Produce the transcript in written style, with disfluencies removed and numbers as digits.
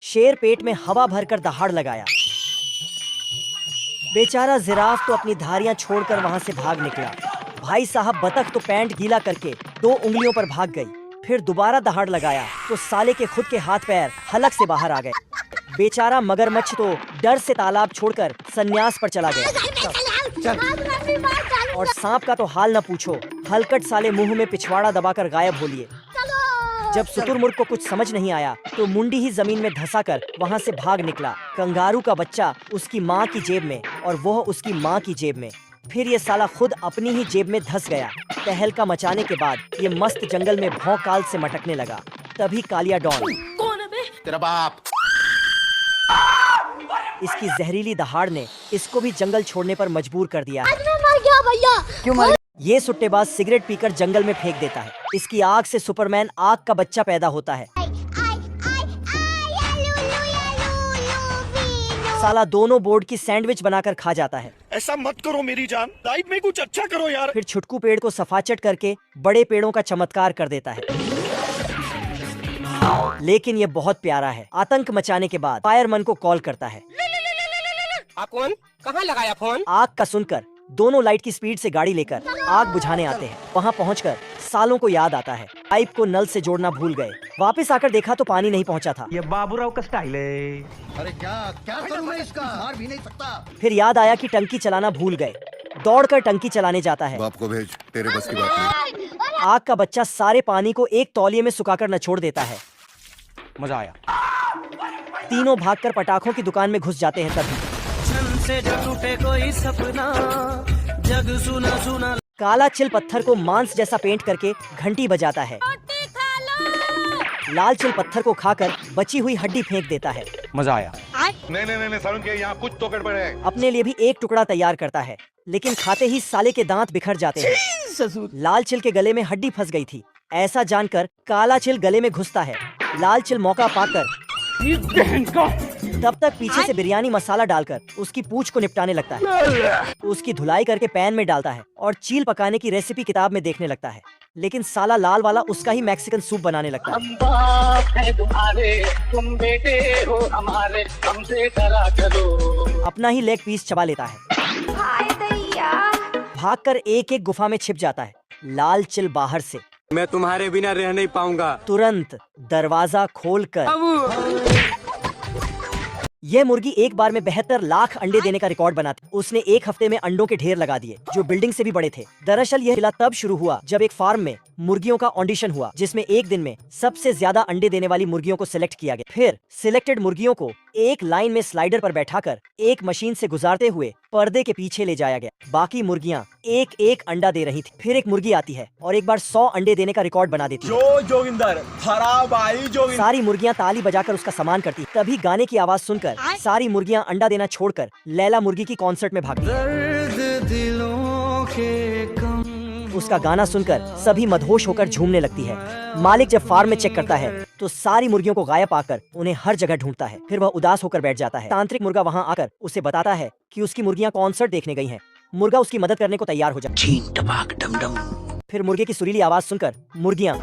शेर पेट में हवा भरकर दहाड़ लगाया। बेचारा जिराफ तो अपनी धारियां छोड़कर वहां से भाग निकला। भाई साहब बतख तो पैंट गीला करके 2 उंगलियों पर भाग गई। फिर दोबारा दहाड़ लगाया तो साले के खुद के हाथ पैर हलक से बाहर आ गए। बेचारा मगरमच्छ तो डर से तालाब छोड़कर संन्यास पर चला गया। और सांप का तो हाल न पूछो, हलकट साले मुंह में पिछवाड़ा दबाकर गायब हो लिए। जब शुतुरमुर्ग को कुछ समझ नहीं आया तो मुंडी ही जमीन में धंसाकर वहां से भाग निकला। कंगारू का बच्चा उसकी माँ की जेब में और वह उसकी माँ की जेब में। फिर ये साला खुद अपनी ही जेब में धंस गया। तहलका मचाने के बाद ये मस्त जंगल में भौकाल से मटकने लगा। तभी कालिया डॉन, कौन है बे? तेरा बाप। इसकी जहरीली दहाड़ ने इसको भी जंगल छोड़ने पर मजबूर कर दिया। आज मैं मर गया भैया। क्यों मर? ये सुट्टेबाज सिगरेट पीकर जंगल में फेंक देता है। इसकी आग से सुपरमैन आग का बच्चा पैदा होता है। साला दोनों बोर्ड की सैंडविच बनाकर खा जाता है। ऐसा मत करो मेरी जान, लाइफ में कुछ अच्छा करो यार। फिर छुटकू पेड़ को सफाचट करके बड़े पेड़ों का चमत्कार कर देता है। लेकिन ये बहुत प्यारा है। आतंक मचाने के बाद फायरमैन को कॉल करता है। आप कौन? कहाँ लगाया फोन? आग का सुनकर दोनों लाइट की स्पीड से गाड़ी लेकर आग बुझाने आते हैं। वहाँ पहुंचकर सालों को याद आता है पाइप को नल से जोड़ना भूल गए। वापस आकर देखा तो पानी नहीं पहुंचा था। ये बाबूराव का स्टाइल है। अरे क्या क्या करूं मैं इसका? हार भी नहीं सकता। फिर याद आया कि टंकी चलाना भूल गए। दौड़कर टंकी चलाने जाता है। बाप को भेज, तेरे बस की बात नहीं। आग का बच्चा सारे पानी को एक तौलिए में सुखाकर निचोड़ देता है। मजा आया। तीनों भागकर पटाखों की दुकान में घुस जाते हैं। तभी से जो टूटे कोई सपना, जग सुना सुना। काला चिल पत्थर को मांस जैसा पेंट करके घंटी बजाता है। लाल चिल पत्थर को खाकर बची हुई हड्डी फेंक देता है। मजा आया। नहीं सारुण के यहाँ कुछ तो गड़बड़ है। अपने लिए भी एक टुकड़ा तैयार करता है, लेकिन खाते ही साले के दांत बिखर जाते हैं। लाल चिल के गले में हड्डी फंस गई थी। ऐसा जानकर काला चिल गले में घुसता है। लाल चिल मौका पाकर तब तक पीछे से बिरयानी मसाला डालकर उसकी पूंछ को निपटाने लगता है। उसकी धुलाई करके पैन में डालता है और चील पकाने की रेसिपी किताब में देखने लगता है। लेकिन साला लाल वाला उसका ही मैक्सिकन सूप बनाने लगता है। हम बाप है तुम्हारे, तुम बेटे हो हमारे, हमसे डरा करो। अपना ही लेग पीस चबा लेता है। भागकर एक एक गुफा में छिप जाता है। लाल चिल बाहर से, मैं तुम्हारे बिना रह नहीं पाऊंगा। तुरंत दरवाजा खोलकर यह मुर्गी एक बार में 72 लाख अंडे देने का रिकॉर्ड बनाती। उसने एक हफ्ते में अंडों के ढेर लगा दिए जो बिल्डिंग से भी बड़े थे। दरअसल यह हिला तब शुरू हुआ जब एक फार्म में मुर्गियों का ऑडिशन हुआ, जिसमें एक दिन में सबसे ज्यादा अंडे देने वाली मुर्गियों को सिलेक्ट किया गया। फिर सिलेक्टेड मुर्गियों को एक लाइन में स्लाइडर पर बैठाकर एक मशीन से गुजारते हुए पर्दे के पीछे ले जाया गया। बाकी मुर्गियां एक एक अंडा दे रही थी। फिर एक मुर्गी आती है और एक बार 100 अंडे देने का रिकॉर्ड बना देती है। जोगिंदर सारी मुर्गियां ताली बजाकर उसका सम्मान करती। तभी गाने की आवाज सुनकर सारी मुर्गियां अंडा देना छोड़कर लैला मुर्गी की कॉन्सर्ट में भागती। उसका गाना सुनकर सभी मदहोश होकर झूमने लगती है। मालिक जब फार्म में चेक करता है तो सारी मुर्गियों को गायब पाकर उन्हें हर जगह ढूंढता है। फिर वह उदास होकर बैठ जाता है। तांत्रिक मुर्गा वहां आकर उसे बताता है कि उसकी मुर्गियां कॉन्सर्ट देखने गई हैं। मुर्गा उसकी मदद करने को तैयार हो जाता है। फिर मुर्गे की सुरीली आवाज सुनकर मुर्गियां